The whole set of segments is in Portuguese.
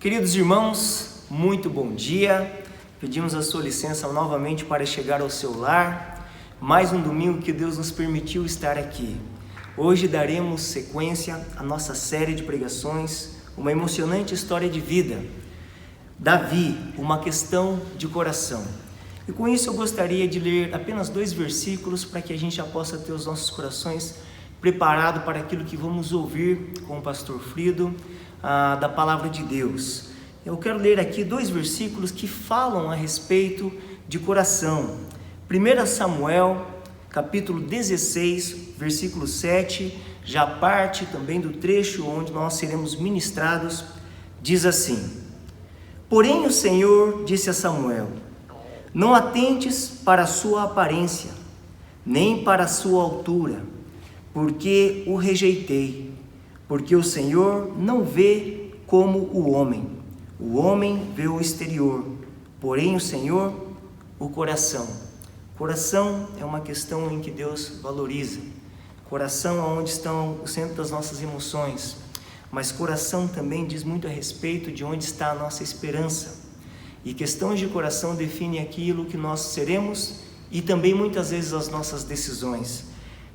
Queridos irmãos, muito bom dia. Pedimos a sua licença novamente para chegar ao seu lar. Mais um domingo que Deus nos permitiu estar aqui. Hoje daremos sequência à nossa série de pregações, uma emocionante história de vida. Davi, uma questão de coração. E com isso eu gostaria de ler apenas 2 versículos para que a gente já possa ter os nossos corações preparados para aquilo que vamos ouvir com o pastor Frido, da palavra de Deus. Eu quero ler aqui 2 versículos que falam a respeito de coração. 1 Samuel, capítulo 16, versículo 7, já parte também do trecho onde nós seremos ministrados, diz assim: Porém o Senhor disse a Samuel: Não atentes para a sua aparência, nem para a sua altura, porque o rejeitei. Porque o Senhor não vê como o homem vê o exterior, porém o Senhor, o coração. Coração é uma questão em que Deus valoriza. Coração é onde estão o centro das nossas emoções, mas coração também diz muito a respeito de onde está a nossa esperança. E questões de coração definem aquilo que nós seremos e também muitas vezes as nossas decisões.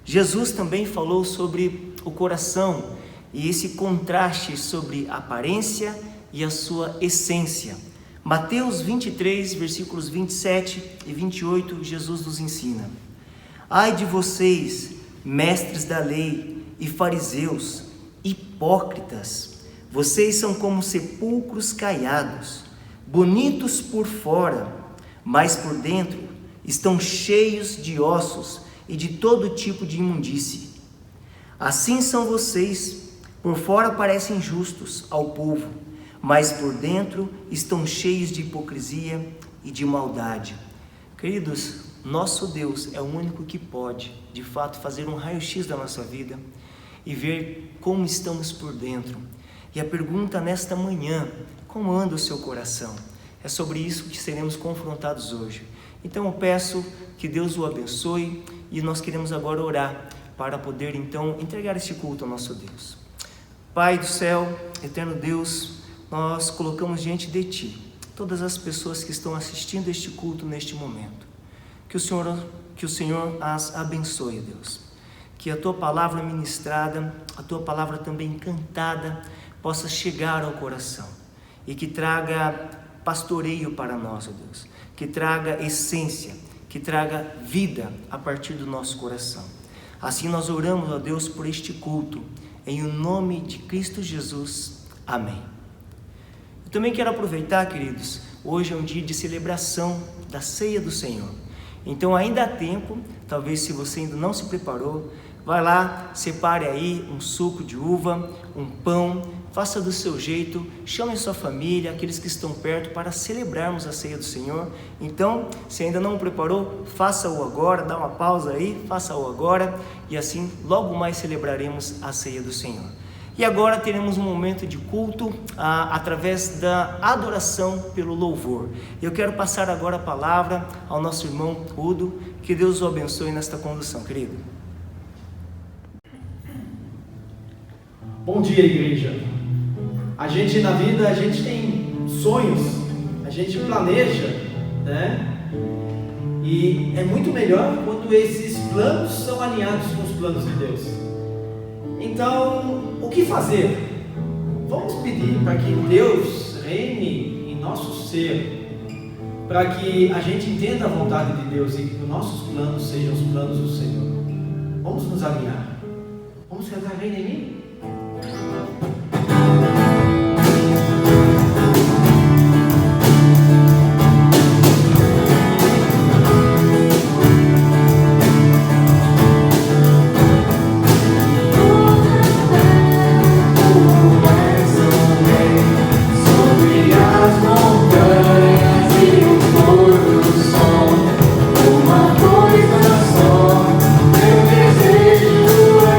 Jesus também falou sobre o coração e esse contraste sobre a aparência e a sua essência. Mateus 23, versículos 27 e 28, Jesus nos ensina: Ai de vocês, mestres da lei e fariseus, hipócritas, vocês são como sepulcros caiados, bonitos por fora, mas por dentro estão cheios de ossos e de todo tipo de imundície. Assim são vocês. Por fora parecem justos ao povo, mas por dentro estão cheios de hipocrisia e de maldade. Queridos, nosso Deus é o único que pode, de fato, fazer um raio-x da nossa vida e ver como estamos por dentro. E a pergunta nesta manhã: como anda o seu coração? É sobre isso que seremos confrontados hoje. Então eu peço que Deus o abençoe e nós queremos agora orar para poder então entregar este culto ao nosso Deus. Pai do céu, eterno Deus, nós colocamos diante de Ti todas as pessoas que estão assistindo este culto neste momento. Que o Senhor as abençoe, Deus. Que a Tua palavra ministrada, a Tua palavra também cantada, possa chegar ao coração e que traga pastoreio para nós, ó Deus. Que traga essência, que traga vida a partir do nosso coração. Assim nós oramos, ó Deus, por este culto. Em o nome de Cristo Jesus. Amém. Eu também quero aproveitar, queridos, hoje é um dia de celebração da ceia do Senhor. Então ainda há tempo, talvez se você ainda não se preparou, vai lá, separe aí um suco de uva, um pão, faça do seu jeito, chame a sua família, aqueles que estão perto para celebrarmos a ceia do Senhor. Então, se ainda não o preparou, faça-o agora, dá uma pausa aí, faça-o agora e assim logo mais celebraremos a ceia do Senhor. E agora teremos um momento de culto através da adoração pelo louvor. Eu quero passar agora a palavra ao nosso irmão Udo, que Deus o abençoe nesta condução, querido. Bom dia, igreja. A gente na vida, a gente tem sonhos, a gente planeja, né? E é muito melhor quando esses planos são alinhados com os planos de Deus. Então, o que fazer? Vamos pedir para que Deus reine em nosso ser, para que a gente entenda a vontade de Deus e que os nossos planos sejam os planos do Senhor. Vamos nos alinhar. Vamos cantar Reina em mim? Uma coisa só, meu desejo é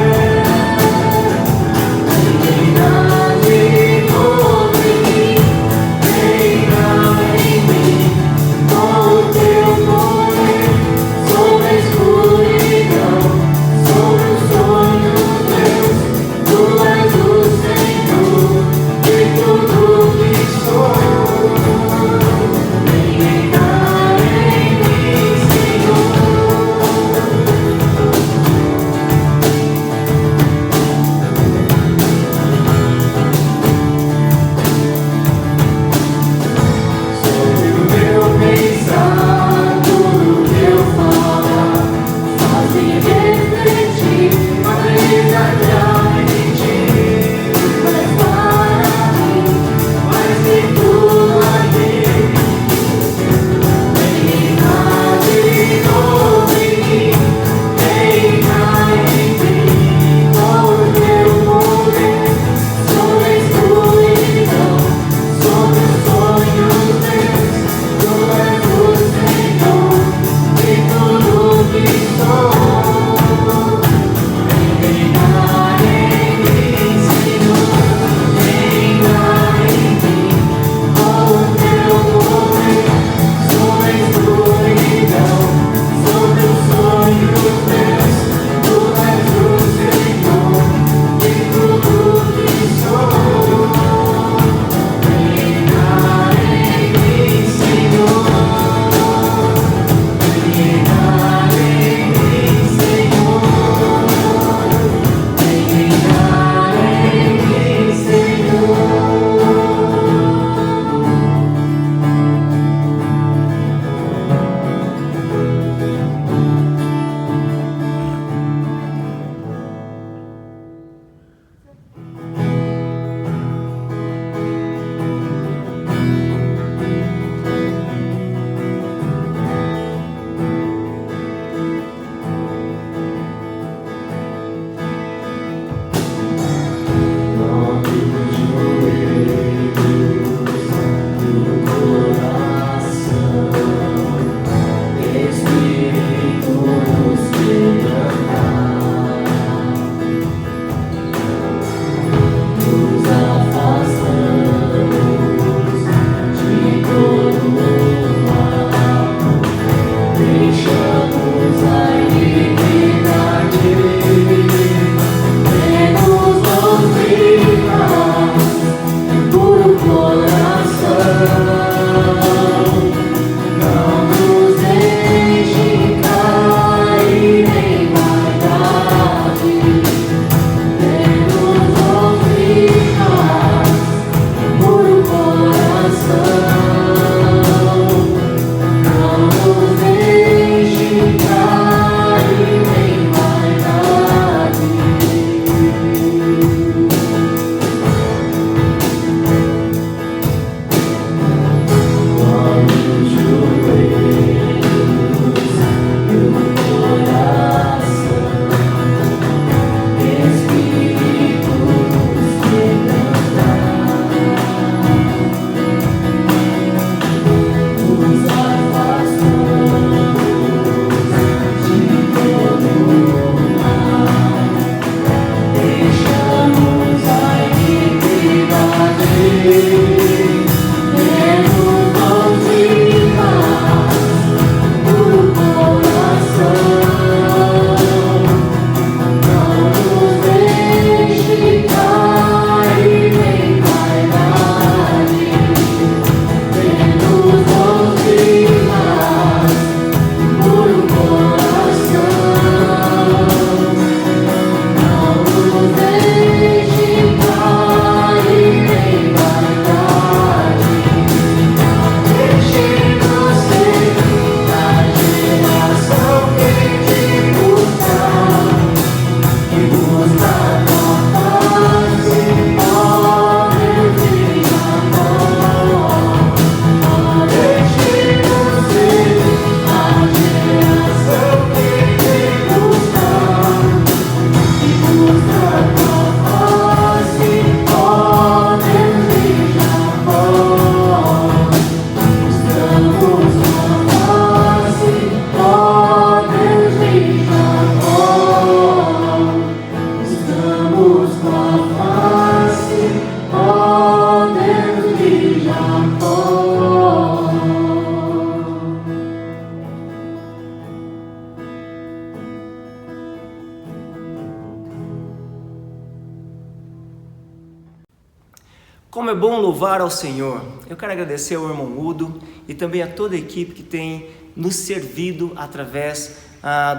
Como é bom louvar ao Senhor. Eu quero agradecer ao irmão Udo e também a toda a equipe que tem nos servido através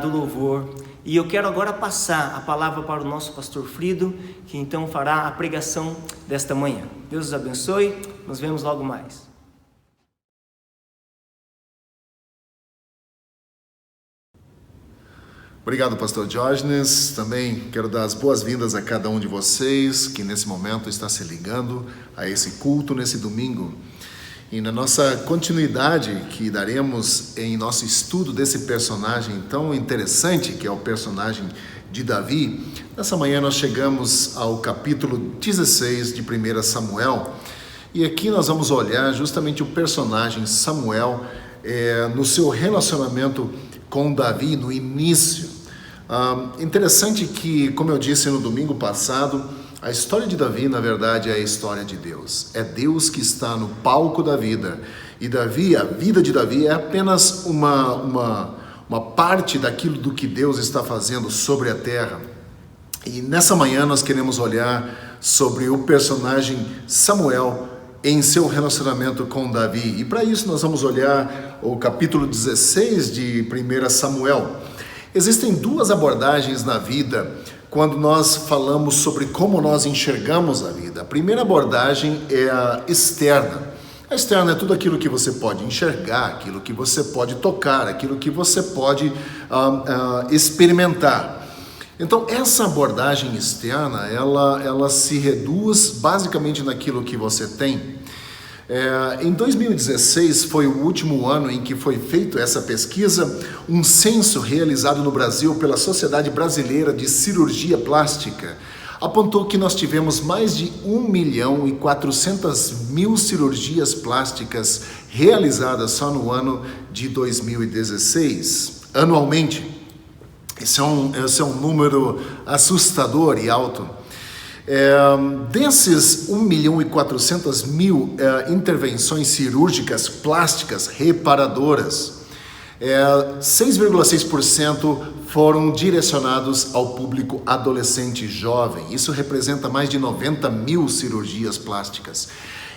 do louvor. E eu quero agora passar a palavra para o nosso pastor Frido, que então fará a pregação desta manhã. Deus os abençoe, nos vemos logo mais. Obrigado, pastor Diógenes. Também quero dar as boas-vindas a cada um de vocês que nesse momento está se ligando a esse culto nesse domingo. E na nossa continuidade que daremos em nosso estudo desse personagem tão interessante, que é o personagem de Davi, nessa manhã nós chegamos ao capítulo 16 de 1 Samuel. E aqui nós vamos olhar justamente o personagem Samuel no seu relacionamento com Davi no início. Interessante que, como eu disse no domingo passado, a história de Davi, na verdade, é a história de Deus. É Deus que está no palco da vida. E Davi, a vida de Davi é apenas uma parte daquilo do que Deus está fazendo sobre a terra. E nessa manhã nós queremos olhar sobre o personagem Samuel em seu relacionamento com Davi. E para isso nós vamos olhar o capítulo 16 de 1 Samuel. Existem duas abordagens na vida quando nós falamos sobre como nós enxergamos a vida. A primeira abordagem é a externa. A externa é tudo aquilo que você pode enxergar, aquilo que você pode tocar, aquilo que você pode experimentar. Então, essa abordagem externa, ela se reduz basicamente naquilo que você tem. Em 2016 foi o último ano em que foi feita essa pesquisa, um censo realizado no Brasil pela Sociedade Brasileira de Cirurgia Plástica apontou que nós tivemos mais de 1.400.000 cirurgias plásticas realizadas só no ano de 2016, anualmente. Esse é um número assustador e alto. Desses 1.400.000 intervenções cirúrgicas plásticas reparadoras, 6,6% foram direcionados ao público adolescente e jovem. Isso representa mais de 90.000 cirurgias plásticas.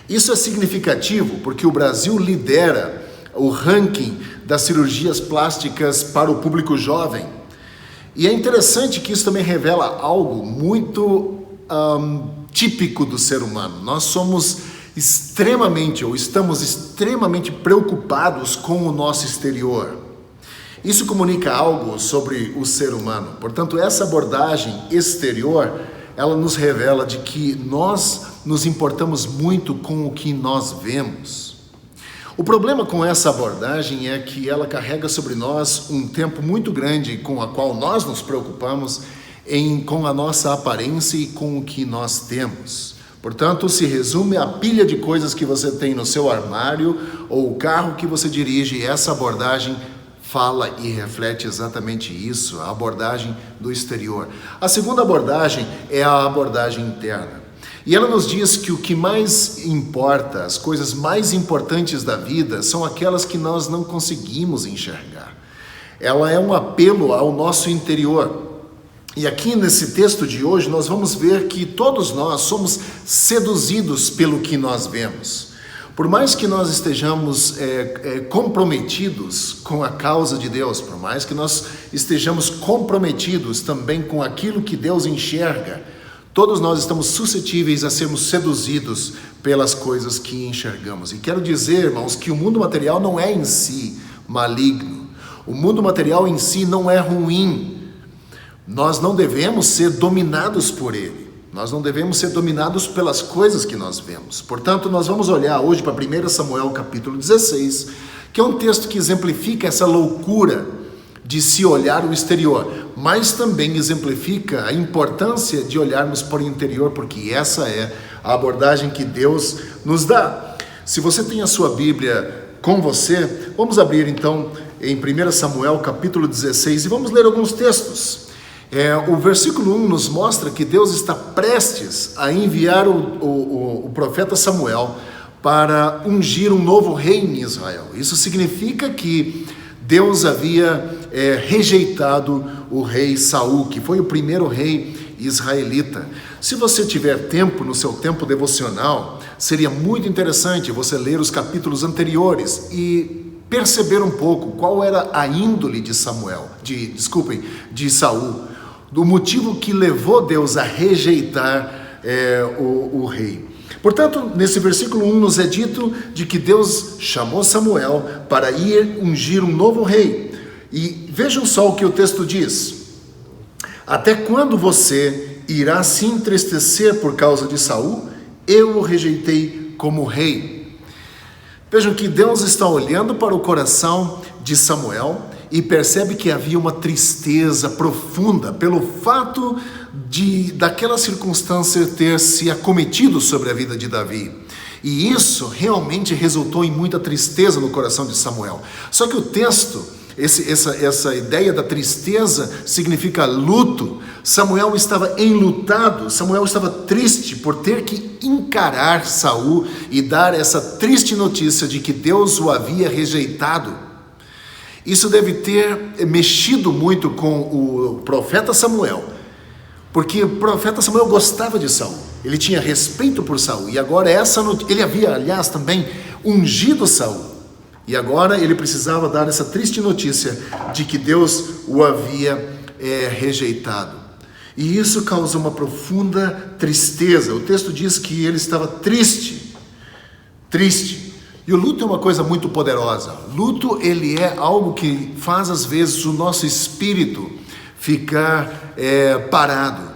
Isso é significativo porque o Brasil lidera o ranking das cirurgias plásticas para o público jovem. E é interessante que isso também revela algo muito típico do ser humano. Nós somos estamos extremamente preocupados com o nosso exterior. Isso comunica algo sobre o ser humano. Portanto, essa abordagem exterior, ela nos revela de que nós nos importamos muito com o que nós vemos. O problema com essa abordagem é que ela carrega sobre nós um tempo muito grande com a qual nós nos preocupamos com a nossa aparência e com o que nós temos. Portanto, se resume a pilha de coisas que você tem no seu armário ou o carro que você dirige. E essa abordagem fala e reflete exatamente isso, a abordagem do exterior. A segunda abordagem é a abordagem interna. E ela nos diz que o que mais importa, as coisas mais importantes da vida, são aquelas que nós não conseguimos enxergar. Ela é um apelo ao nosso interior. E aqui nesse texto de hoje nós vamos ver que todos nós somos seduzidos pelo que nós vemos. Por mais que nós estejamos comprometidos com a causa de Deus, por mais que nós estejamos comprometidos também com aquilo que Deus enxerga, todos nós estamos suscetíveis a sermos seduzidos pelas coisas que enxergamos. E quero dizer, irmãos, que o mundo material não é em si maligno. O mundo material em si não é ruim. Nós não devemos ser dominados por ele. Nós não devemos ser dominados pelas coisas que nós vemos. Portanto, nós vamos olhar hoje para 1 Samuel capítulo 16, que é um texto que exemplifica essa loucura de se olhar o exterior, mas também exemplifica a importância de olharmos para o interior, porque essa é a abordagem que Deus nos dá. Se você tem a sua Bíblia com você, vamos abrir então em 1 Samuel capítulo 16 e vamos ler alguns textos. O versículo 1 nos mostra que Deus está prestes a enviar o profeta Samuel para ungir um novo rei em Israel. Isso significa que Deus havia rejeitado o rei Saul, que foi o primeiro rei israelita. Se você tiver tempo no seu tempo devocional, seria muito interessante você ler os capítulos anteriores e perceber um pouco qual era a índole de de Saul, do motivo que levou Deus a rejeitar o rei. Portanto, nesse versículo 1 nos é dito de que Deus chamou Samuel para ir ungir um novo rei. E vejam só o que o texto diz: até quando você irá se entristecer por causa de Saul? Eu o rejeitei como rei. Vejam que Deus está olhando para o coração de Samuel e percebe que havia uma tristeza profunda pelo fato daquela circunstância ter se acometido sobre a vida de Davi. E isso realmente resultou em muita tristeza no coração de Samuel. Só que o texto, essa ideia da tristeza significa luto. Samuel estava enlutado, Samuel estava triste por ter que encarar Saul e dar essa triste notícia de que Deus o havia rejeitado. Isso deve ter mexido muito com o profeta Samuel, porque o profeta Samuel gostava de Saul, ele tinha respeito por Saul, e agora ele havia, aliás, também ungido Saul, e agora ele precisava dar essa triste notícia de que Deus o havia rejeitado. E isso causou uma profunda tristeza. O texto diz que ele estava triste. E o luto é uma coisa muito poderosa. Luto, ele é algo que faz às vezes o nosso espírito ficar parado.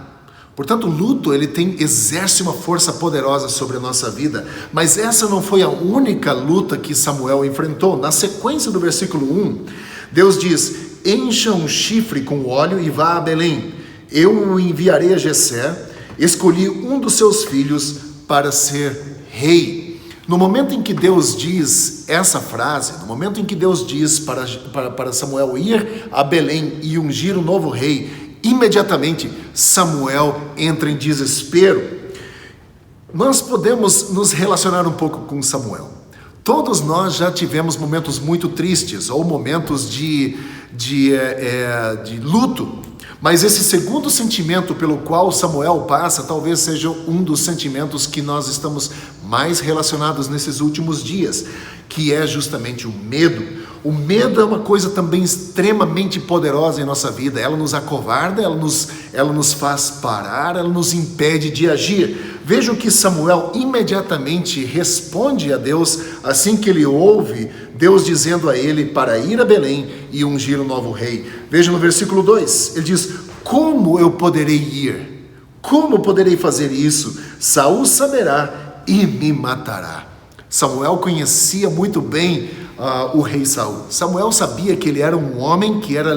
Portanto, o luto, ele exerce uma força poderosa sobre a nossa vida. Mas essa não foi a única luta que Samuel enfrentou. Na sequência do versículo 1, Deus diz: encha um chifre com óleo e vá a Belém. Eu o enviarei a Jessé. Escolhi um dos seus filhos para ser rei. No momento em que Deus diz essa frase, no momento em que Deus diz para Samuel ir a Belém e ungir um novo rei, imediatamente Samuel entra em desespero. Nós podemos nos relacionar um pouco com Samuel. Todos nós já tivemos momentos muito tristes ou momentos de luto. Mas esse segundo sentimento pelo qual Samuel passa, talvez seja um dos sentimentos que nós estamos mais relacionados nesses últimos dias, que é justamente o medo. O medo é uma coisa também extremamente poderosa em nossa vida. Ela nos acovarda, ela nos faz parar, ela nos impede de agir. Vejam que Samuel imediatamente responde a Deus assim que ele ouve Deus dizendo a ele para ir a Belém e ungir um novo rei. Vejam no versículo 2, ele diz: como eu poderei ir? Como poderei fazer isso? Saul saberá e me matará. Samuel conhecia muito bem o rei Saul. Samuel sabia que ele era um homem que era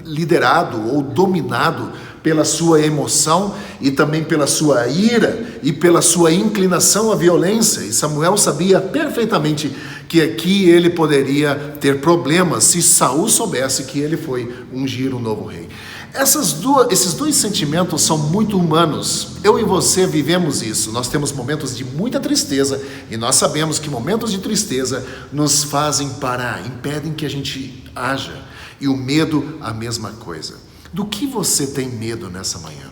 liderado ou dominado pela sua emoção e também pela sua ira e pela sua inclinação à violência. E Samuel sabia perfeitamente que aqui ele poderia ter problemas se Saul soubesse que ele foi ungir um novo rei. Esses dois sentimentos são muito humanos. Eu e você vivemos isso. Nós temos momentos de muita tristeza e nós sabemos que momentos de tristeza nos fazem parar, impedem que a gente haja. E o medo, a mesma coisa. Do que você tem medo nessa manhã?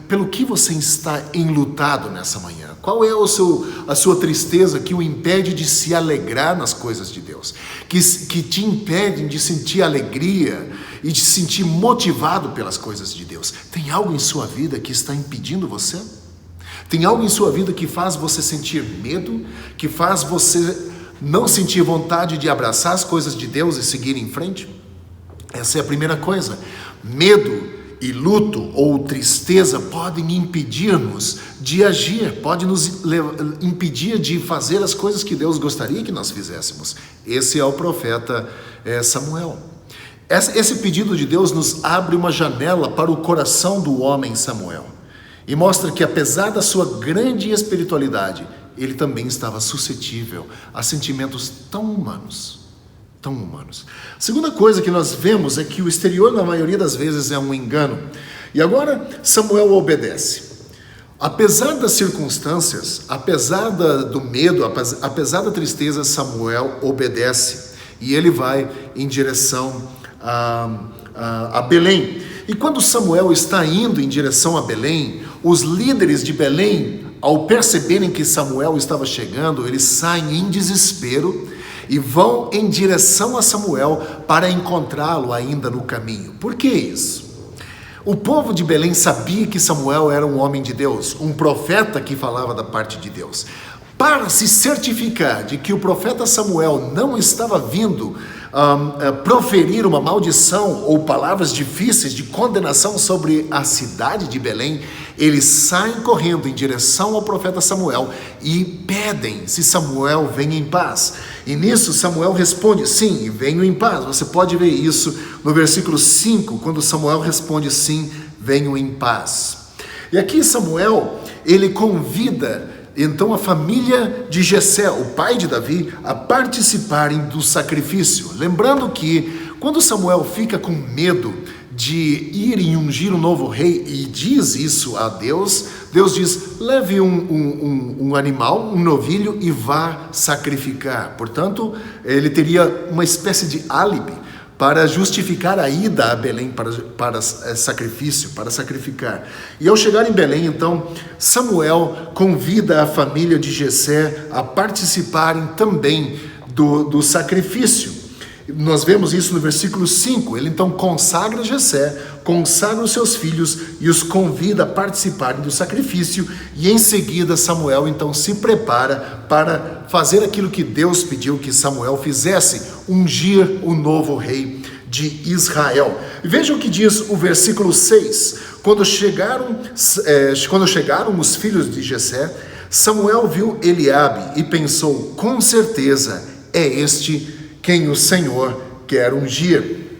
Pelo que você está enlutado nessa manhã? Qual é a sua tristeza que o impede de se alegrar nas coisas de Deus? Que te impede de sentir alegria e de se sentir motivado pelas coisas de Deus? Tem algo em sua vida que está impedindo você? Tem algo em sua vida que faz você sentir medo? Que faz você não sentir vontade de abraçar as coisas de Deus e seguir em frente? Essa é a primeira coisa. Medo e luto ou tristeza podem impedir-nos de agir, pode nos impedir de fazer as coisas que Deus gostaria que nós fizéssemos. Esse é o profeta Samuel. Esse pedido de Deus nos abre uma janela para o coração do homem Samuel e mostra que, apesar da sua grande espiritualidade, ele também estava suscetível a sentimentos tão humanos. Segunda coisa que nós vemos é que o exterior, na maioria das vezes, é um engano. E agora Samuel obedece. Apesar das circunstâncias, apesar do medo, apesar da tristeza, Samuel obedece. e ele vai em direção a Belém. E quando Samuel está indo em direção a Belém, os líderes de Belém, ao perceberem que Samuel estava chegando, eles saem em desespero e vão em direção a Samuel para encontrá-lo ainda no caminho. Por que isso? O povo de Belém sabia que Samuel era um homem de Deus, um profeta que falava da parte de Deus. Para se certificar de que o profeta Samuel não estava vindo proferir uma maldição ou palavras difíceis de condenação sobre a cidade de Belém, eles saem correndo em direção ao profeta Samuel e pedem se Samuel vem em paz. E nisso Samuel responde: sim, venho em paz. Você pode ver isso no versículo 5, quando Samuel responde: sim, venho em paz. E aqui Samuel, ele convida então a família de Jessé, o pai de Davi, a participarem do sacrifício. Lembrando que quando Samuel fica com medo de ir e ungir um novo rei e diz isso a Deus, Deus diz: leve um animal, um novilho e vá sacrificar. Portanto, ele teria uma espécie de álibi para justificar a ida a Belém para sacrifício, para sacrificar. E ao chegar em Belém, então, Samuel convida a família de Jessé a participarem também do sacrifício. Nós vemos isso no versículo 5. Ele então consagra Jessé, consagra os seus filhos e os convida a participarem do sacrifício, e em seguida Samuel então se prepara para fazer aquilo que Deus pediu que Samuel fizesse: ungir o novo rei de Israel. Veja o que diz o versículo 6. Quando chegaram os filhos de Jessé, Samuel viu Eliabe e pensou: com certeza é este quem o Senhor quer ungir.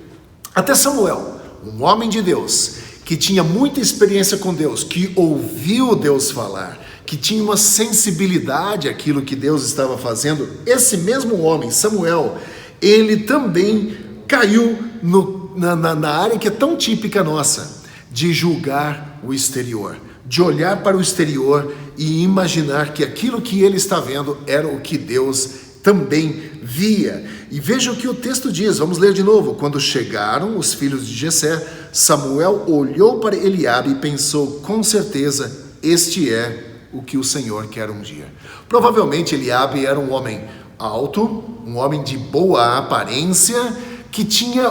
Até Samuel, um homem de Deus, que tinha muita experiência com Deus, que ouviu Deus falar, que tinha uma sensibilidade àquilo que Deus estava fazendo, esse mesmo homem, Samuel, ele também caiu na área que é tão típica nossa, de julgar o exterior, de olhar para o exterior e imaginar que aquilo que ele está vendo era o que Deus também via. E veja o que o texto diz, vamos ler de novo. Quando chegaram os filhos de Jessé, Samuel olhou para Eliabe e pensou: com certeza este é o que o Senhor quer ungir. Provavelmente Eliabe era um homem alto, um homem de boa aparência, que tinha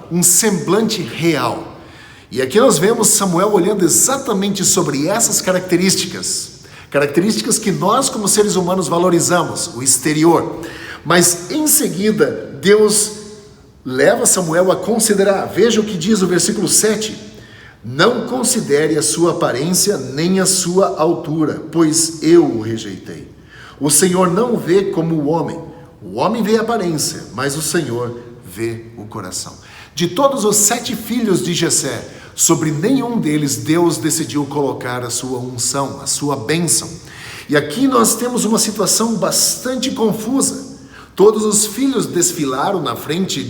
um semblante real. E aqui nós vemos Samuel olhando exatamente sobre essas características que nós como seres humanos valorizamos, o exterior. Mas em seguida, Deus leva Samuel a considerar. Veja o que diz o versículo 7. Não considere a sua aparência nem a sua altura, pois eu o rejeitei. O Senhor não vê como o homem vê a aparência, mas o Senhor vê o coração. De todos os 7 filhos de Jessé, sobre nenhum deles Deus decidiu colocar a sua unção, a sua bênção. E aqui nós temos uma situação bastante confusa. Todos os filhos desfilaram na frente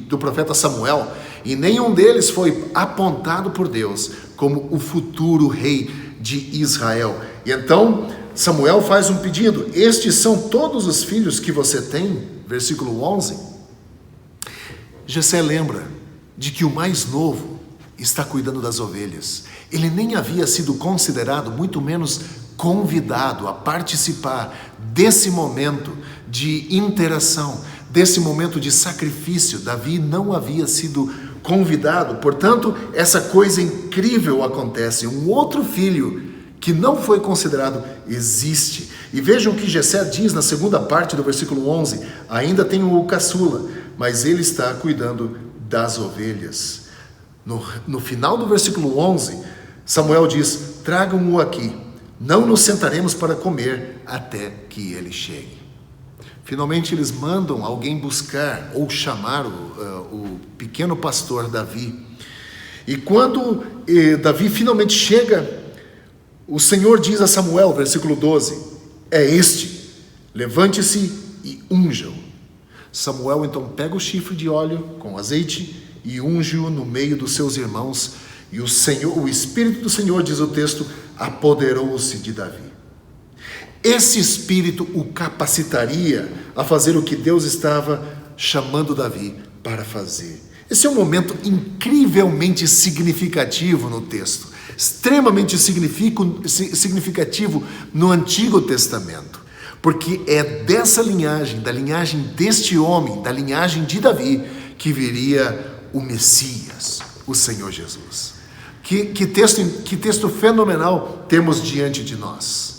do profeta Samuel, e nenhum deles foi apontado por Deus como o futuro rei de Israel. E então Samuel faz um pedido: estes são todos os filhos que você tem? Versículo 11. Jessé lembra de que o mais novo está cuidando das ovelhas. Ele nem havia sido considerado, muito menos convidado a participar desse momento de interação, desse momento de sacrifício. Davi não havia sido convidado. Portanto, essa coisa incrível acontece. Um outro filho que não foi considerado existe. E vejam o que Jessé diz na segunda parte do versículo 11. Ainda tem o caçula, mas ele está cuidando das ovelhas. No final do versículo 11, Samuel diz: tragam-o aqui, não nos sentaremos para comer até que ele chegue. Finalmente eles mandam alguém buscar ou chamar o pequeno pastor Davi. E quando Davi finalmente chega, o Senhor diz a Samuel, versículo 12: é este, levante-se e unja-o. Samuel então pega o chifre de óleo com azeite e unge-o no meio dos seus irmãos, e o Espírito do Senhor, diz o texto, apoderou-se de Davi. esse espírito o capacitaria a fazer o que Deus estava chamando Davi para fazer. Esse é um momento incrivelmente significativo no texto, extremamente significativo no Antigo Testamento, porque é dessa linhagem, da linhagem deste homem, da linhagem de Davi, que viria o Messias, o Senhor Jesus. Que texto fenomenal temos diante de nós.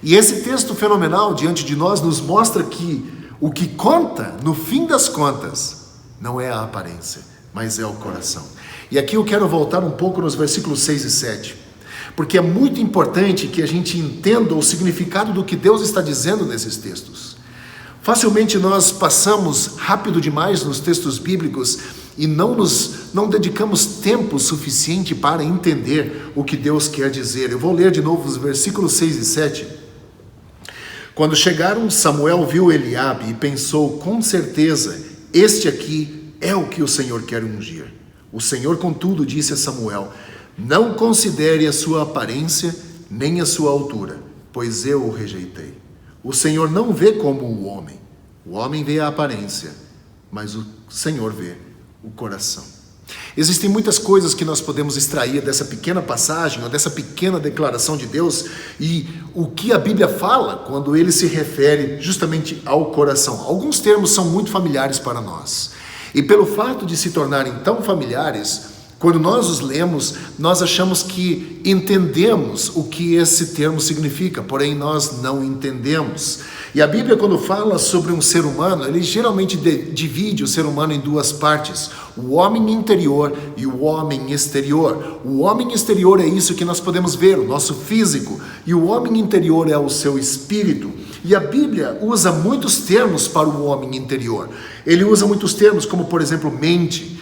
E esse texto fenomenal diante de nós nos mostra que o que conta, no fim das contas, não é a aparência, mas é o coração. E aqui eu quero voltar um pouco nos versículos 6 e 7, porque é muito importante que a gente entenda o significado do que Deus está dizendo nesses textos. Facilmente nós passamos rápido demais nos textos bíblicos e não dedicamos tempo suficiente para entender o que Deus quer dizer. Eu vou ler de novo os versículos 6 e 7. Quando chegaram, Samuel viu Eliabe e pensou, com certeza, este aqui é o que o Senhor quer ungir. O Senhor, contudo, disse a Samuel, não considere a sua aparência nem a sua altura, pois eu o rejeitei. O Senhor não vê como o homem vê a aparência, mas o Senhor vê o coração. Existem muitas coisas que nós podemos extrair dessa pequena passagem, ou dessa pequena declaração de Deus, e o que a Bíblia fala quando ele se refere justamente ao coração. Alguns termos são muito familiares para nós, e pelo fato de se tornarem tão familiares, quando nós os lemos, nós achamos que entendemos o que esse termo significa, porém nós não entendemos. E a Bíblia, quando fala sobre um ser humano, ele geralmente divide o ser humano em duas partes, o homem interior e o homem exterior. O homem exterior é isso que nós podemos ver, o nosso físico, e o homem interior é o seu espírito. E a Bíblia usa muitos termos para o homem interior. Ele usa muitos termos como, por exemplo, mente,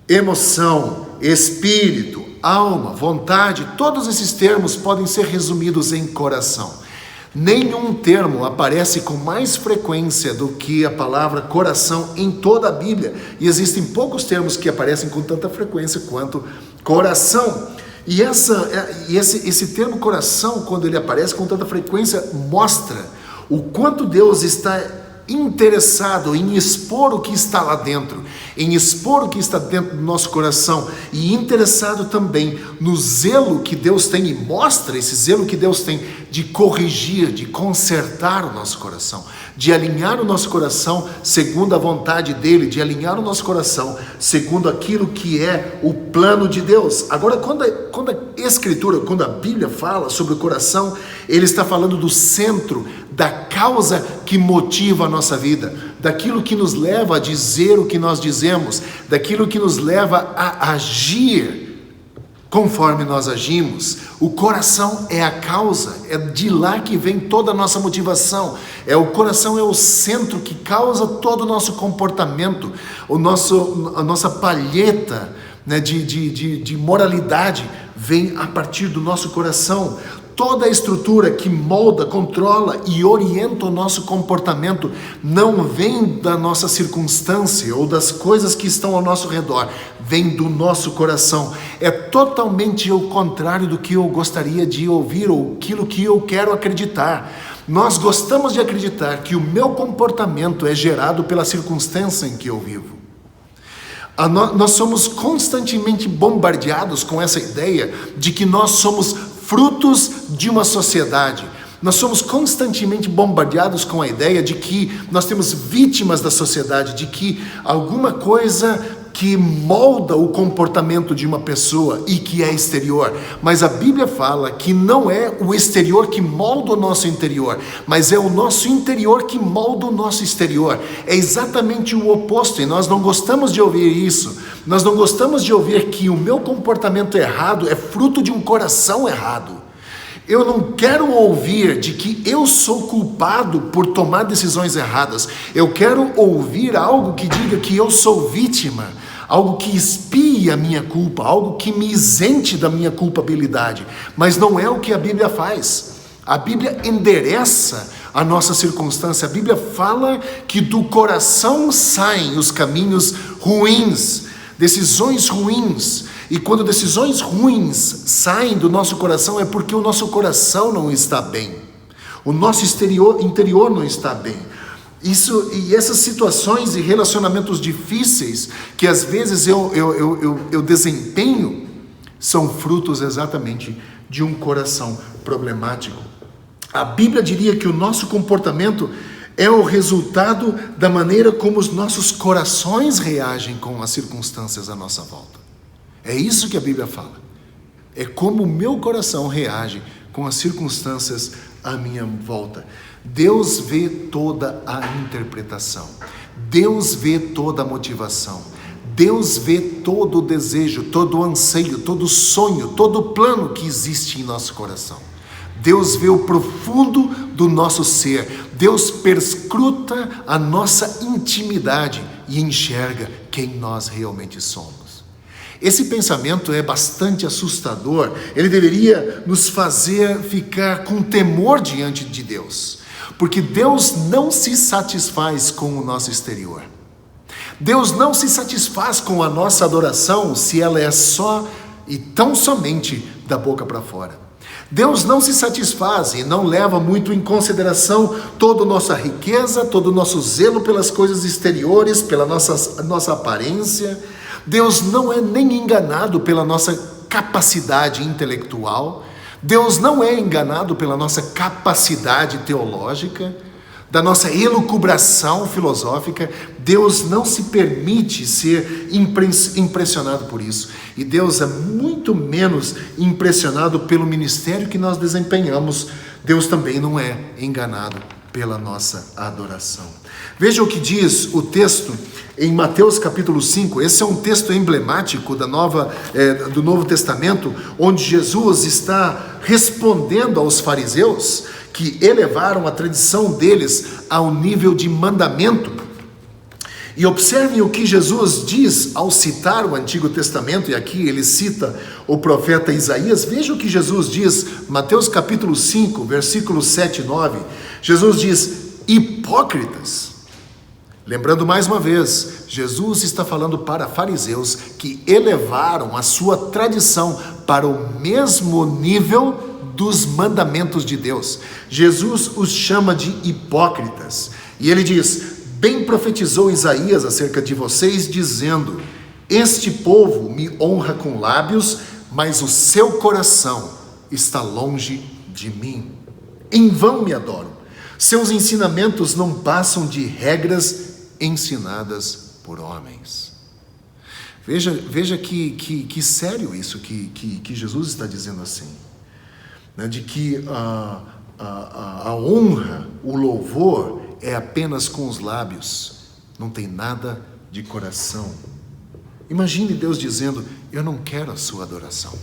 emoção, espírito, alma, vontade. Todos esses termos podem ser resumidos em coração. Nenhum termo aparece com mais frequência do que a palavra coração em toda a Bíblia. E existem poucos termos que aparecem com tanta frequência quanto coração. E esse termo coração, quando ele aparece com tanta frequência, mostra o quanto Deus está interessado em expor o que está lá dentro, em expor o que está dentro do nosso coração, e interessado também no zelo que Deus tem, e mostra esse zelo que Deus tem de corrigir, de consertar o nosso coração, de alinhar o nosso coração segundo a vontade dele, de alinhar o nosso coração segundo aquilo que é o plano de Deus. Agora, quando a Escritura, quando a Bíblia fala sobre o coração, ele está falando do centro, da causa que motiva a nossa vida, daquilo que nos leva a dizer o que nós dizemos, daquilo que nos leva a agir conforme nós agimos. O coração é a causa, é de lá que vem toda a nossa motivação. O coração é o centro que causa todo o nosso comportamento, a nossa palheta, né, de moralidade vem a partir do nosso coração. Toda a estrutura que molda, controla e orienta o nosso comportamento não vem da nossa circunstância ou das coisas que estão ao nosso redor, vem do nosso coração. É totalmente o contrário do que eu gostaria de ouvir ou aquilo que eu quero acreditar. Nós gostamos de acreditar que o meu comportamento é gerado pela circunstância em que eu vivo. Nós somos constantemente bombardeados com essa ideia de que nós somos frutos de uma sociedade. Nós somos constantemente bombardeados com a ideia de que nós temos vítimas da sociedade, de que alguma coisa que molda o comportamento de uma pessoa e que é exterior. Mas a Bíblia fala que não é o exterior que molda o nosso interior, mas é o nosso interior que molda o nosso exterior. É exatamente o oposto, e nós não gostamos de ouvir isso. Nós não gostamos de ouvir que o meu comportamento errado é fruto de um coração errado. Eu não quero ouvir de que eu sou culpado por tomar decisões erradas. Eu quero ouvir algo que diga que eu sou vítima, algo que expie a minha culpa, algo que me isente da minha culpabilidade. Mas não é o que a Bíblia faz. A Bíblia endereça a nossa circunstância. A Bíblia fala que do coração saem os caminhos ruins, decisões ruins. E quando decisões ruins saem do nosso coração é porque o nosso coração não está bem. O nosso interior não está bem. E essas situações e relacionamentos difíceis que às vezes eu desempenho são frutos exatamente de um coração problemático. A Bíblia diria que o nosso comportamento é o resultado da maneira como os nossos corações reagem com as circunstâncias à nossa volta. É isso que a Bíblia fala. É como o meu coração reage com as circunstâncias à minha volta. Deus vê toda a interpretação. Deus vê toda a motivação. Deus vê todo o desejo, todo o anseio, todo o sonho, todo o plano que existe em nosso coração. Deus vê o profundo do nosso ser. Deus perscruta a nossa intimidade e enxerga quem nós realmente somos. Esse pensamento é bastante assustador. Ele deveria nos fazer ficar com temor diante de Deus, porque Deus não se satisfaz com o nosso exterior. Deus não se satisfaz com a nossa adoração se ela é só e tão somente da boca para fora. Deus não se satisfaz e não leva muito em consideração toda a nossa riqueza, todo o nosso zelo pelas coisas exteriores, pela nossa aparência. Deus não é nem enganado pela nossa capacidade intelectual. Deus não é enganado pela nossa capacidade teológica, da nossa elucubração filosófica. Deus não se permite ser impressionado por isso. E Deus é muito menos impressionado pelo ministério que nós desempenhamos. Deus também não é enganado pela nossa adoração. Veja o que diz o texto em Mateus capítulo 5. Esse é um texto emblemático do Novo Testamento, onde Jesus está respondendo aos fariseus que elevaram a tradição deles ao nível de mandamento. E observem o que Jesus diz ao citar o Antigo Testamento, e aqui ele cita o profeta Isaías. Veja o que Jesus diz, Mateus capítulo 5, versículos 7 e 9. Jesus diz: hipócritas. Lembrando mais uma vez, Jesus está falando para fariseus que elevaram a sua tradição para o mesmo nível dos mandamentos de Deus. Jesus os chama de hipócritas. E ele diz: bem profetizou Isaías acerca de vocês, dizendo: este povo me honra com lábios, mas o seu coração está longe de mim. Em vão me adoram. Seus ensinamentos não passam de regras ensinadas por homens. Veja que sério isso que Jesus está dizendo assim, né? De que a honra, o louvor é apenas com os lábios, não tem nada de coração. Imagine Deus dizendo: eu não quero a sua adoração.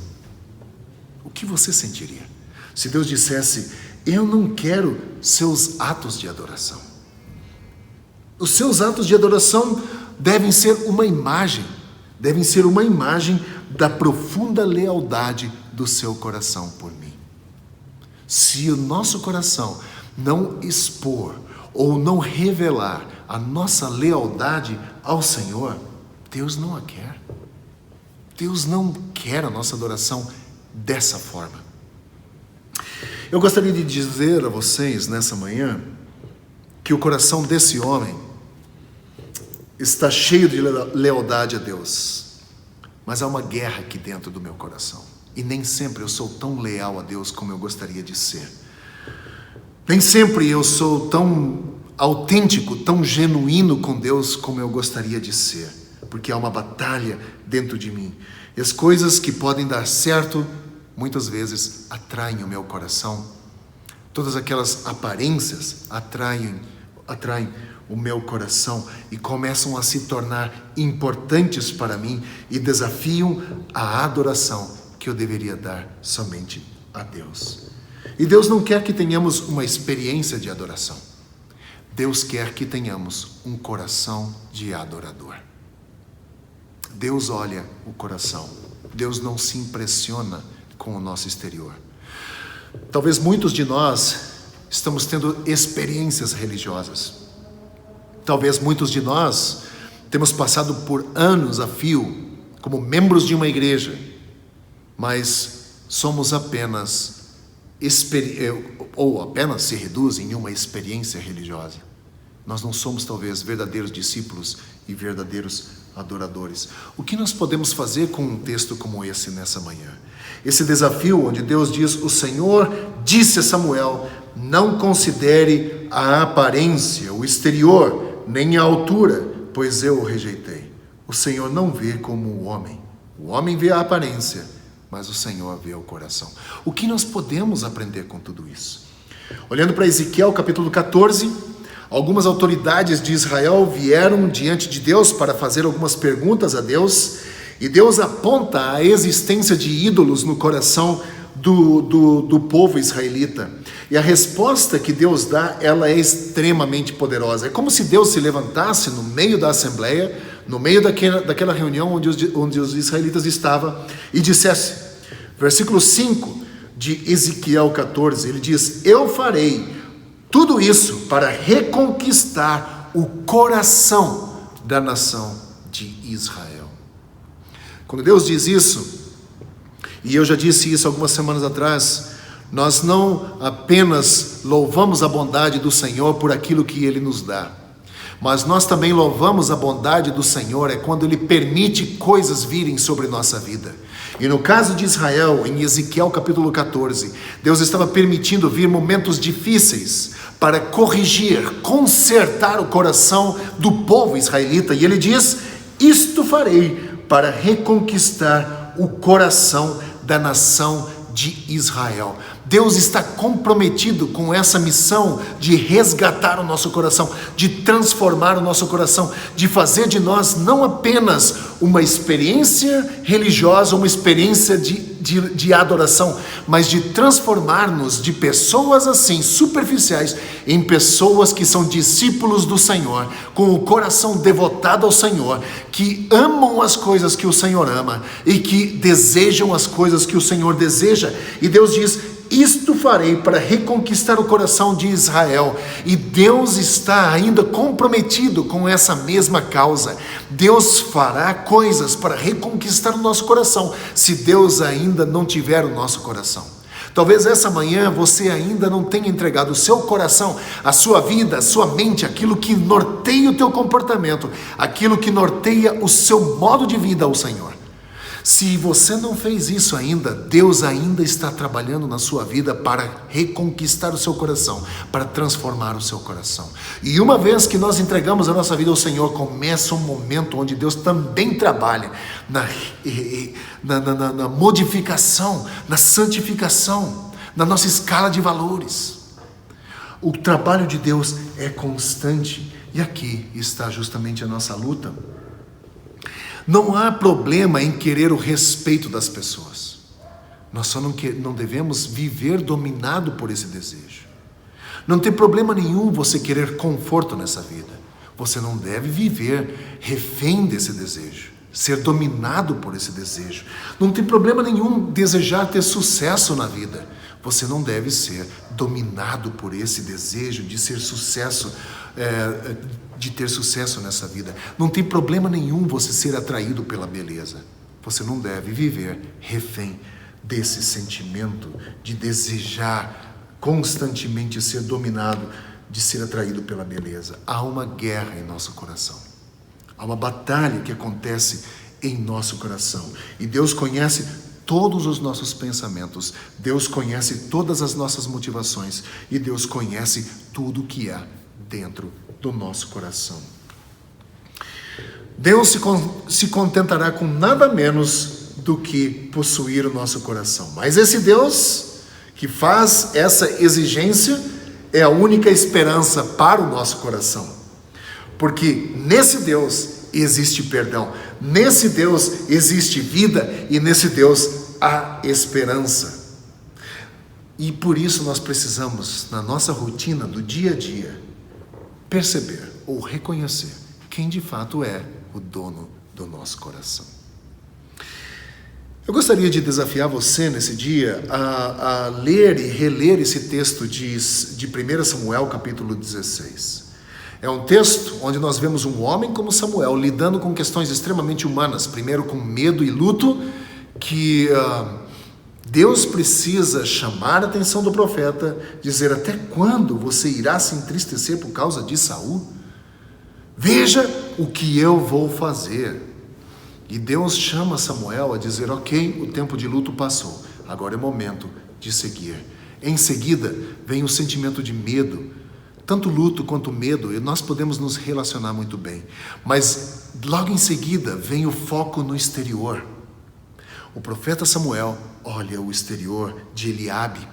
O que você sentiria se Deus dissesse: eu não quero seus atos de adoração? Os seus atos de adoração devem ser uma imagem da profunda lealdade do seu coração por mim. Se o nosso coração não expor ou não revelar a nossa lealdade ao Senhor, Deus não a quer. Deus não quer a nossa adoração dessa forma. Eu gostaria de dizer a vocês nessa manhã que o coração desse homem está cheio de lealdade a Deus, mas há uma guerra aqui dentro do meu coração, e nem sempre eu sou tão leal a Deus como eu gostaria de ser. Nem sempre eu sou tão autêntico, tão genuíno com Deus como eu gostaria de ser, porque há uma batalha dentro de mim, e as coisas que podem dar certo muitas vezes atraem o meu coração. Todas aquelas aparências atraem o meu coração e começam a se tornar importantes para mim e desafiam a adoração que eu deveria dar somente a Deus. E Deus não quer que tenhamos uma experiência de adoração. Deus quer que tenhamos um coração de adorador. Deus olha o coração. Deus não se impressiona com o nosso exterior. Talvez muitos de nós estamos tendo experiências religiosas. Talvez muitos de nós temos passado por anos a fio como membros de uma igreja, mas somos apenas ou apenas se reduzem em uma experiência religiosa. Nós não somos talvez verdadeiros discípulos e verdadeiros adoradores. O que nós podemos fazer com um texto como esse nessa manhã? Esse desafio onde Deus diz: o Senhor disse a Samuel, não considere a aparência, o exterior, nem a altura, pois eu o rejeitei. O Senhor não vê como o homem vê a aparência, mas o Senhor vê o coração. O que nós podemos aprender com tudo isso? Olhando para Ezequiel capítulo 14, algumas autoridades de Israel vieram diante de Deus para fazer algumas perguntas a Deus, e Deus aponta a existência de ídolos no coração do povo israelita. E a resposta que Deus dá, ela é extremamente poderosa. É como se Deus se levantasse no meio da assembleia, no meio daquela reunião onde os israelitas estavam, e dissesse, versículo 5 de Ezequiel 14, ele diz: eu farei tudo isso para reconquistar o coração da nação de Israel. Quando Deus diz isso, e eu já disse isso algumas semanas atrás, nós não apenas louvamos a bondade do Senhor por aquilo que Ele nos dá, mas nós também louvamos a bondade do Senhor quando Ele permite coisas virem sobre nossa vida. E no caso de Israel, em Ezequiel capítulo 14, Deus estava permitindo vir momentos difíceis para corrigir, consertar o coração do povo israelita. E Ele diz: isto farei para reconquistar o coração da nação de Israel. Deus está comprometido com essa missão de resgatar o nosso coração, de transformar o nosso coração, de fazer de nós não apenas uma experiência religiosa, uma experiência de adoração, mas de transformar-nos de pessoas assim, superficiais, em pessoas que são discípulos do Senhor, com o coração devotado ao Senhor, que amam as coisas que o Senhor ama e que desejam as coisas que o Senhor deseja. E Deus diz: isto farei para reconquistar o coração de Israel. E Deus está ainda comprometido com essa mesma causa. Deus fará coisas para reconquistar o nosso coração, se Deus ainda não tiver o nosso coração. Talvez essa manhã você ainda não tenha entregado o seu coração, a sua vida, a sua mente, aquilo que norteia o teu comportamento, aquilo que norteia o seu modo de vida ao Senhor. Se você não fez isso ainda, Deus ainda está trabalhando na sua vida para reconquistar o seu coração, para transformar o seu coração. E uma vez que nós entregamos a nossa vida ao Senhor, começa um momento onde Deus também trabalha na modificação, na santificação, na nossa escala de valores. O trabalho de Deus é constante, e aqui está justamente a nossa luta. Não há problema em querer o respeito das pessoas. Nós só não devemos viver dominado por esse desejo. Não tem problema nenhum você querer conforto nessa vida. Você não deve viver refém desse desejo, ser dominado por esse desejo. Não tem problema nenhum desejar ter sucesso na vida. Você não deve ser dominado por esse desejo de ser sucesso, de ter sucesso nessa vida. Não tem problema nenhum você ser atraído pela beleza. Você não deve viver refém desse sentimento de desejar constantemente ser dominado, de ser atraído pela beleza. Há uma guerra em nosso coração. Há uma batalha que acontece em nosso coração. E Deus conhece todos os nossos pensamentos. Deus conhece todas as nossas motivações. E Deus conhece tudo o que há dentro do nosso coração. Deus se contentará com nada menos do que possuir o nosso coração. Mas esse Deus que faz essa exigência é a única esperança para o nosso coração. Porque nesse Deus existe perdão, nesse Deus existe vida e nesse Deus há esperança. E por isso nós precisamos, na nossa rotina do dia a dia, perceber ou reconhecer quem de fato é o dono do nosso coração. Eu gostaria de desafiar você nesse dia a ler e reler esse texto de 1 Samuel capítulo 16. É um texto onde nós vemos um homem como Samuel lidando com questões extremamente humanas, primeiro com medo e luto, que Deus precisa chamar a atenção do profeta, dizer: até quando você irá se entristecer por causa de Saul? Veja o que eu vou fazer. E Deus chama Samuel a dizer: ok, o tempo de luto passou, agora é momento de seguir. Em seguida vem o sentimento de medo, tanto luto quanto medo, e nós podemos nos relacionar muito bem. Mas logo em seguida vem o foco no exterior. O profeta Samuel olha o exterior de Eliabe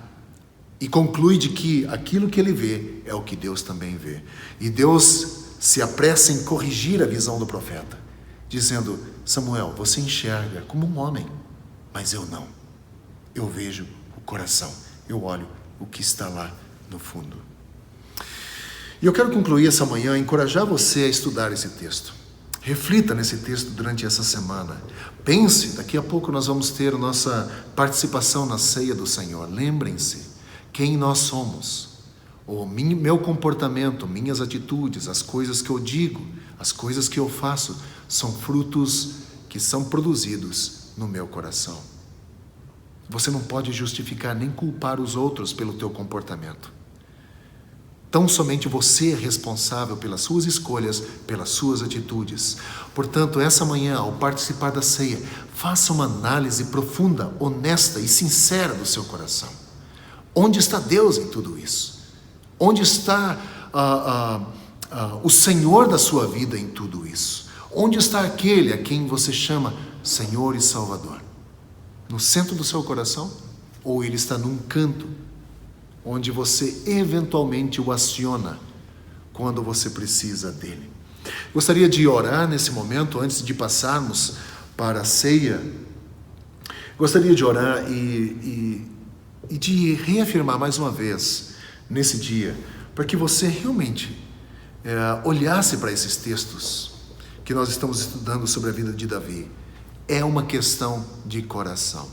e conclui de que aquilo que ele vê é o que Deus também vê. E Deus se apressa em corrigir a visão do profeta, dizendo: Samuel, você enxerga como um homem, mas eu não. Eu vejo o coração, eu olho o que está lá no fundo. E eu quero concluir essa manhã, encorajar você a estudar esse texto. Reflita nesse texto durante essa semana. Pense, daqui a pouco nós vamos ter nossa participação na ceia do Senhor. Lembrem-se quem nós somos. O meu comportamento, minhas atitudes, as coisas que eu digo, as coisas que eu faço, são frutos que são produzidos no meu coração. Você não pode justificar nem culpar os outros pelo teu comportamento. Tão somente você é responsável pelas suas escolhas, pelas suas atitudes. Portanto, essa manhã, ao participar da ceia, faça uma análise profunda, honesta e sincera do seu coração. Onde está Deus em tudo isso? Onde está o Senhor da sua vida em tudo isso? Onde está aquele a quem você chama Senhor e Salvador? No centro do seu coração? Ou ele está num canto, onde você eventualmente o aciona quando você precisa dele? Gostaria de orar nesse momento, antes de passarmos para a ceia. Gostaria de orar e de reafirmar mais uma vez, nesse dia, para que você realmente olhasse para esses textos que nós estamos estudando sobre a vida de Davi. É uma questão de coração.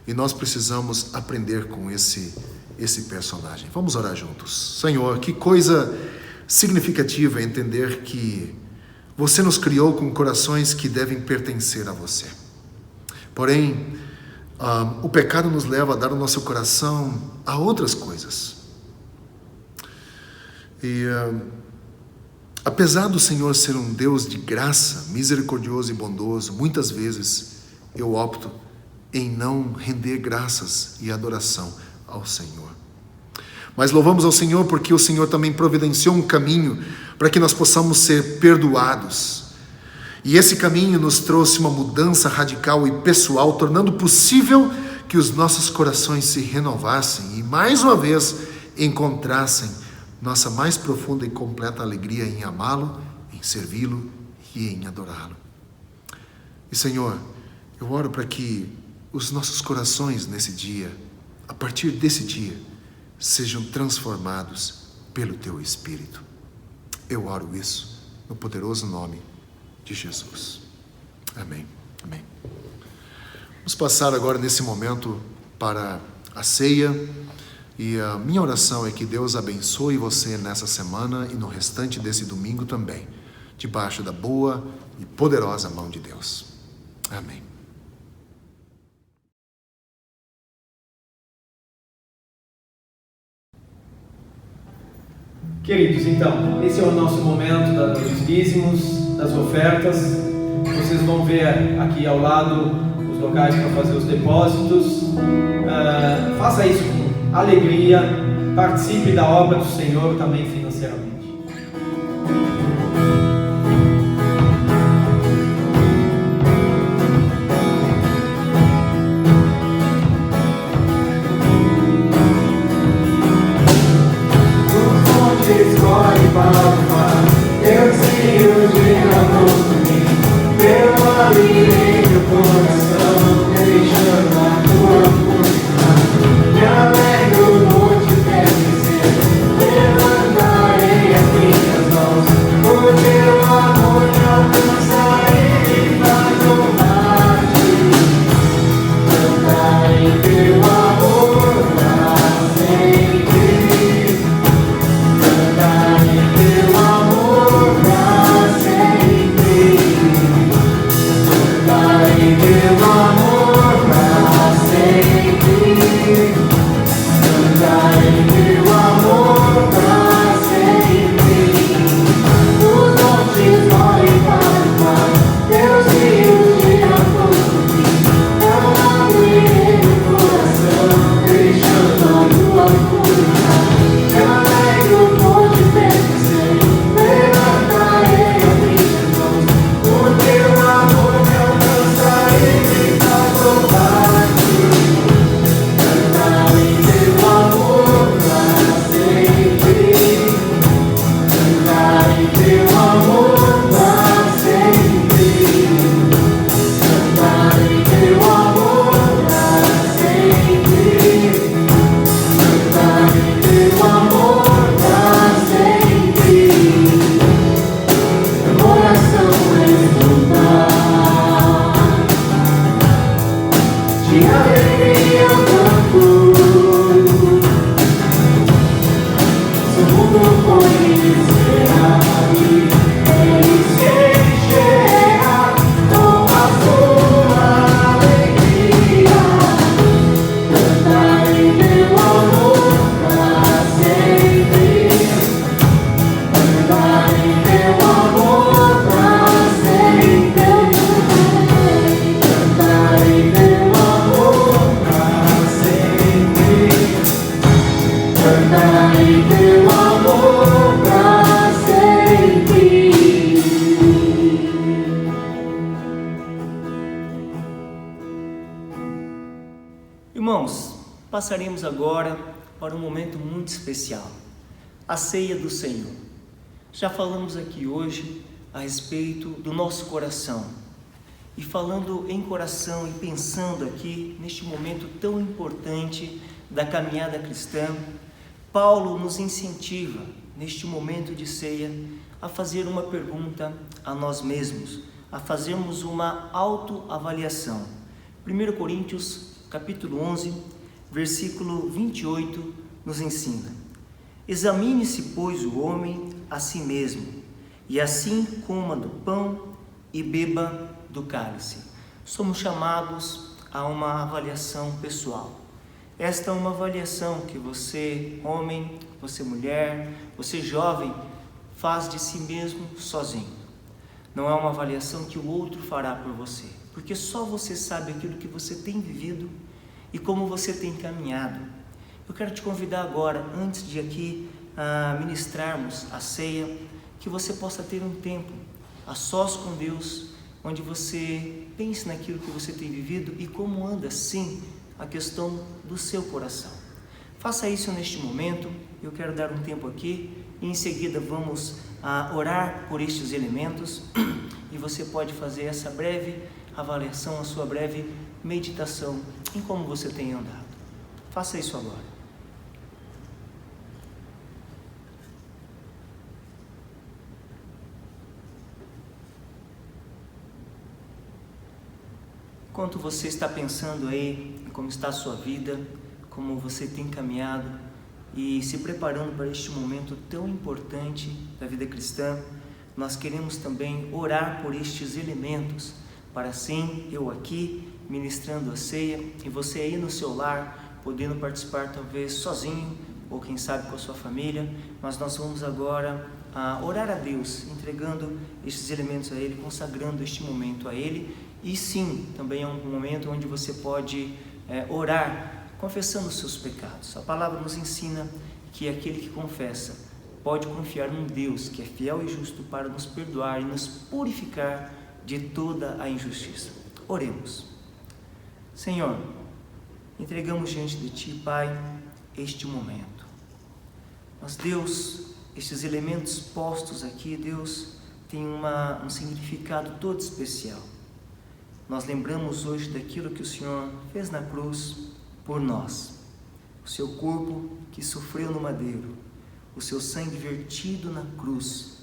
E nós precisamos aprender com esse personagem. Vamos orar juntos. Senhor, que coisa significativa entender que você nos criou com corações que devem pertencer a você. Porém, o pecado nos leva a dar o nosso coração a outras coisas. E apesar do Senhor ser um Deus de graça, misericordioso e bondoso, muitas vezes eu opto em não render graças e adoração ao Senhor. Mas louvamos ao Senhor porque o Senhor também providenciou um caminho para que nós possamos ser perdoados. E esse caminho nos trouxe uma mudança radical e pessoal, tornando possível que os nossos corações se renovassem e mais uma vez encontrassem nossa mais profunda e completa alegria em amá-lo, em servi-lo e em adorá-lo. E Senhor, eu oro para que os nossos corações nesse dia, a partir desse dia, sejam transformados pelo Teu Espírito. Eu oro isso no poderoso nome de Jesus. Amém. Amém. Vamos passar agora nesse momento para a ceia. E a minha oração é que Deus abençoe você nessa semana e no restante desse domingo também, debaixo da boa e poderosa mão de Deus. Amém. Queridos, então, esse é o nosso momento dos dízimos, das ofertas. Vocês vão ver aqui ao lado os locais para fazer os depósitos. Faça isso com alegria, participe da obra do Senhor também financeiramente. Eu sei o dia por mim, eu alinhei meu coração, deixando a tua força. Me alegro muito de dizer, levantar. Irmãos, passaremos agora para um momento muito especial, a ceia do Senhor. Já falamos aqui hoje a respeito do nosso coração. E falando em coração e pensando aqui neste momento tão importante da caminhada cristã, Paulo nos incentiva, neste momento de ceia, a fazer uma pergunta a nós mesmos, a fazermos uma autoavaliação. 1 Coríntios, capítulo 11, versículo 28, nos ensina: examine-se, pois, o homem a si mesmo, e assim coma do pão e beba do cálice. Somos chamados a uma avaliação pessoal. Esta é uma avaliação que você, homem, você, mulher, você, jovem, faz de si mesmo sozinho. Não é uma avaliação que o outro fará por você, porque só você sabe aquilo que você tem vivido e como você tem caminhado. Eu quero te convidar agora, antes de aqui ministrarmos a ceia, que você possa ter um tempo a sós com Deus, onde você pense naquilo que você tem vivido e como anda, sim, a questão do seu coração. Faça isso neste momento. Eu quero dar um tempo aqui e em seguida vamos orar por estes elementos e você pode fazer essa breve avaliação, a sua breve meditação em como você tem andado. Faça isso agora. Enquanto você está pensando aí em como está a sua vida, como você tem caminhado e se preparando para este momento tão importante da vida cristã, nós queremos também orar por estes elementos, para assim eu aqui ministrando a ceia e você aí no seu lar, podendo participar talvez sozinho ou quem sabe com a sua família, mas nós vamos agora orar a Deus, entregando estes elementos a Ele, consagrando este momento a Ele. E sim, também é um momento onde você pode orar, confessando os seus pecados. A palavra nos ensina que aquele que confessa pode confiar num Deus que é fiel e justo para nos perdoar e nos purificar de toda a injustiça. Oremos. Senhor, entregamos diante de Ti, Pai, este momento. Mas Deus, estes elementos postos aqui, Deus, tem um significado todo especial. Nós lembramos hoje daquilo que o Senhor fez na cruz por nós. O seu corpo que sofreu no madeiro, o seu sangue vertido na cruz.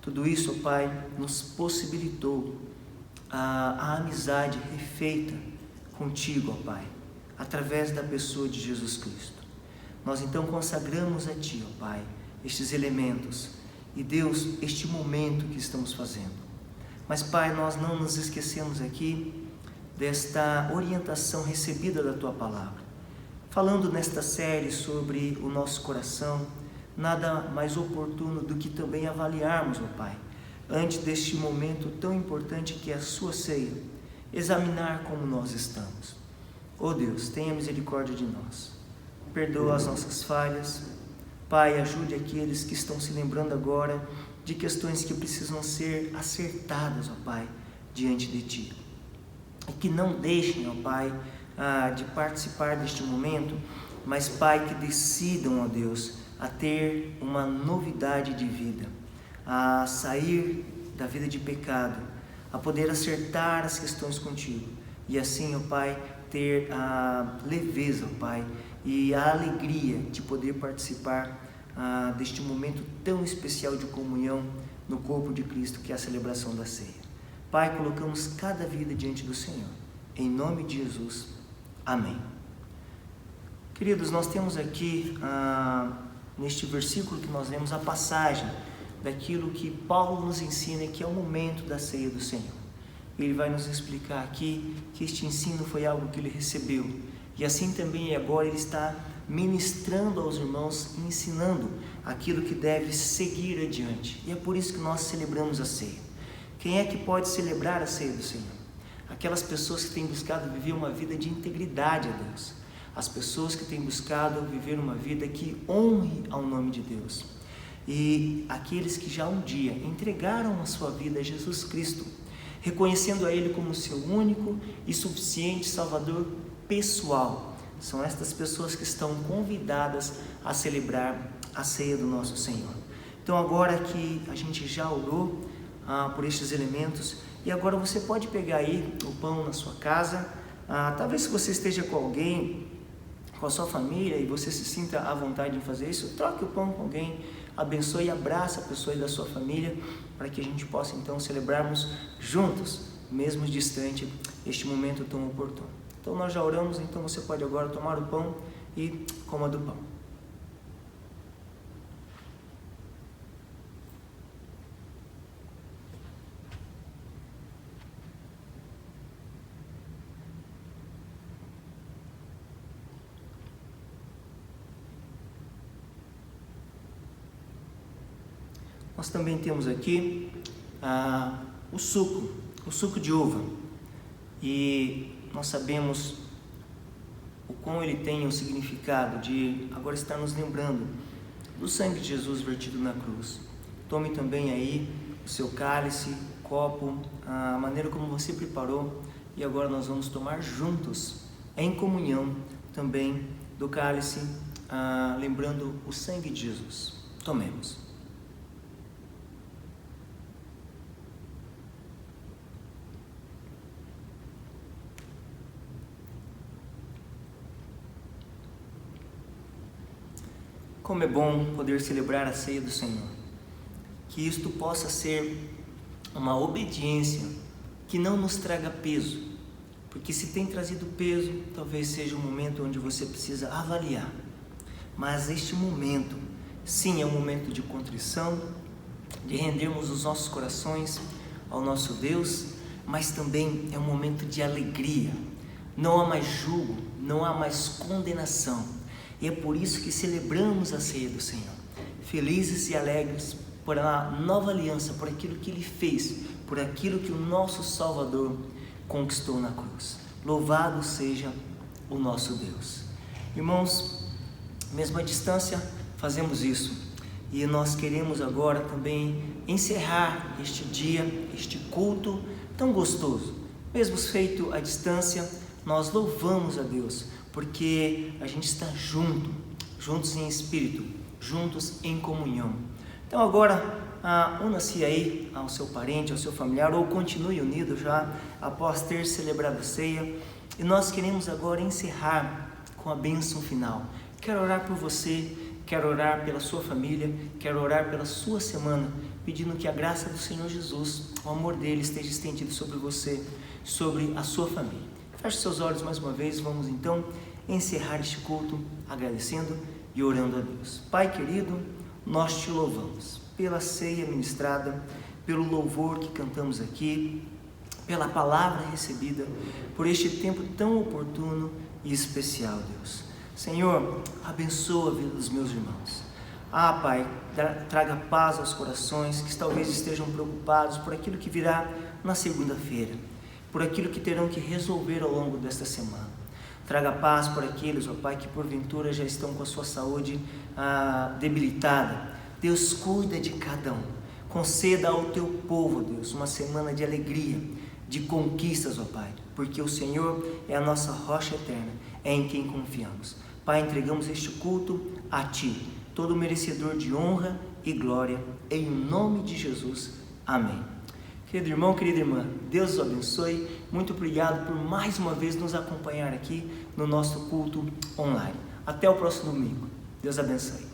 Tudo isso, ó Pai, nos possibilitou a amizade refeita contigo, ó Pai, através da pessoa de Jesus Cristo. Nós então consagramos a Ti, ó Pai, estes elementos e Deus, este momento que estamos fazendo. Mas, Pai, nós não nos esquecemos aqui desta orientação recebida da Tua Palavra. Falando nesta série sobre o nosso coração, nada mais oportuno do que também avaliarmos, ó Pai, antes deste momento tão importante que é a Sua ceia, examinar como nós estamos. Ó Deus, tenha misericórdia de nós. Perdoa as nossas falhas. Pai, ajude aqueles que estão se lembrando agora de questões que precisam ser acertadas, ó Pai, diante de Ti. E que não deixem, ó Pai, de participar deste momento, mas, Pai, que decidam, ó Deus, a ter uma novidade de vida, a sair da vida de pecado, a poder acertar as questões contigo. E assim, ó Pai, ter a leveza, ó Pai, e a alegria de poder participar deste momento tão especial de comunhão no corpo de Cristo, que é a celebração da ceia. Pai, colocamos cada vida diante do Senhor, em nome de Jesus. Amém. Queridos, nós temos aqui, neste versículo que nós lemos, a passagem daquilo que Paulo nos ensina, que é o momento da ceia do Senhor. Ele vai nos explicar aqui que este ensino foi algo que ele recebeu, e assim também agora ele está ministrando aos irmãos, ensinando aquilo que deve seguir adiante. E é por isso que nós celebramos a ceia. Quem é que pode celebrar a ceia do Senhor? Aquelas pessoas que têm buscado viver uma vida de integridade a Deus. As pessoas que têm buscado viver uma vida que honre ao nome de Deus. E aqueles que já um dia entregaram a sua vida a Jesus Cristo, reconhecendo a Ele como seu único e suficiente Salvador pessoal. São estas pessoas que estão convidadas a celebrar a ceia do nosso Senhor. Então agora que a gente já orou por estes elementos, e agora você pode pegar aí o pão na sua casa. Talvez se você esteja com alguém, com a sua família, e você se sinta à vontade em fazer isso, troque o pão com alguém, abençoe e abraça a pessoa da sua família, para que a gente possa então celebrarmos juntos, mesmo distante, este momento tão oportuno. Então nós já oramos, então você pode agora tomar o pão e coma do pão. Nós também temos aqui o suco de uva, e nós sabemos o quão ele tem o significado de agora estar nos lembrando do sangue de Jesus vertido na cruz. Tome também aí o seu cálice, copo, a maneira como você preparou, e agora nós vamos tomar juntos, em comunhão também, do cálice, lembrando o sangue de Jesus. Tomemos. Como é bom poder celebrar a ceia do Senhor. Que isto possa ser uma obediência que não nos traga peso, porque se tem trazido peso, talvez seja um momento onde você precisa avaliar. Mas este momento, sim, é um momento de contrição, de rendermos os nossos corações ao nosso Deus, mas também é um momento de alegria. Não há mais julgo, não há mais condenação. E é por isso que celebramos a ceia do Senhor, felizes e alegres por a nova aliança, por aquilo que Ele fez, por aquilo que o nosso Salvador conquistou na cruz. Louvado seja o nosso Deus. Irmãos, mesmo à distância, fazemos isso. E nós queremos agora também encerrar este dia, este culto tão gostoso. Mesmo feito à distância, nós louvamos a Deus, porque a gente está juntos em espírito, juntos em comunhão. Então agora, una-se aí ao seu parente, ao seu familiar, ou continue unido já após ter celebrado a ceia. E nós queremos agora encerrar com a bênção final. Quero orar por você, quero orar pela sua família, quero orar pela sua semana, pedindo que a graça do Senhor Jesus, o amor dele esteja estendido sobre você, sobre a sua família. Feche seus olhos mais uma vez, vamos então encerrar este culto agradecendo e orando a Deus. Pai querido, nós te louvamos pela ceia ministrada, pelo louvor que cantamos aqui, pela palavra recebida, por este tempo tão oportuno e especial, Deus. Senhor, abençoa a vida dos meus irmãos. Pai, traga paz aos corações que talvez estejam preocupados por aquilo que virá na segunda-feira, por aquilo que terão que resolver ao longo desta semana. Traga paz por aqueles, Pai, que porventura já estão com a sua saúde debilitada. Deus, cuida de cada um. Conceda ao teu povo, Deus, uma semana de alegria, de conquistas, Pai, porque o Senhor é a nossa rocha eterna, é em quem confiamos. Pai, entregamos este culto a Ti, todo merecedor de honra e glória, em nome de Jesus. Amém. Querido irmão, querida irmã, Deus os abençoe. Muito obrigado por mais uma vez nos acompanhar aqui no nosso culto online. Até o próximo domingo. Deus abençoe.